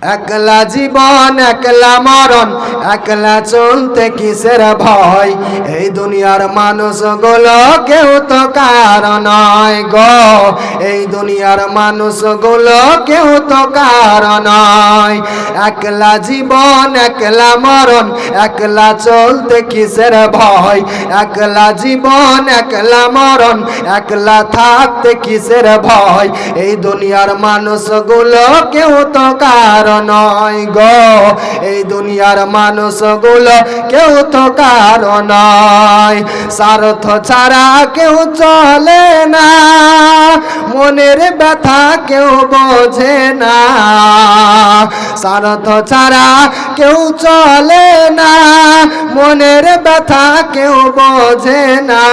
একলা জীবন একলা মরণ, একলা চলতে কিসের ভয়। এই দুনিয়ার মানুষগুলো কেউ তো কারো নয় গো, এই দুনিয়ার মানুষগুলো কেউ তো কারো নয়। একলা জীবন একলা মরণ, একলা চলতে কিসের ভয়। একলা জীবন একলা মরণ, একলা থাকতে কিসের ভয়। এই দুনিয়ার মানুষগুলো কেউ তো কারো নয় গো, এই দুনিয়ার মানুষগুলো কেউ তো কারো নয়। স্বার্থ ছাড়া কেউ চলে না, মনের ব্যথা কেউ বোঝে না। স্বার্থ ছাড়া কেউ চলে না, মনের ব্যথা কেউ বোঝে না।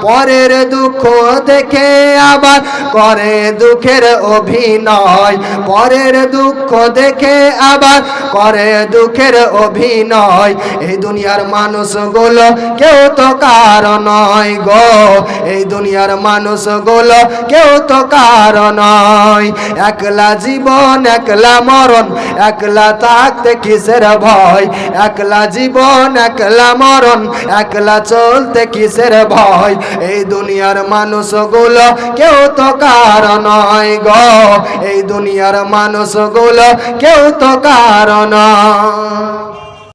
পরের দুঃখ দেখে আবার করে দুঃখের অভিনয়, পরের দুঃখ দেখে আবার করে দুঃখের অভিনয়। এই দুনিয়ার মানুষগুলো কেউ তো কারো নয় গো, এই দুনিয়ার মানুষগুলো কেউ তো কারো নয়। একলা জীবন একলা মরণ, একলা থাকতে কিসের ভয়। একলা জীবন একলা মরণ, একলা চলতে কিসের ভয়। এই দুনিয়ার মানুষগুলো কেউ তো কারো নয় গো, এই দুনিয়ার মানুষগুলো কেউ তো কারো নয়।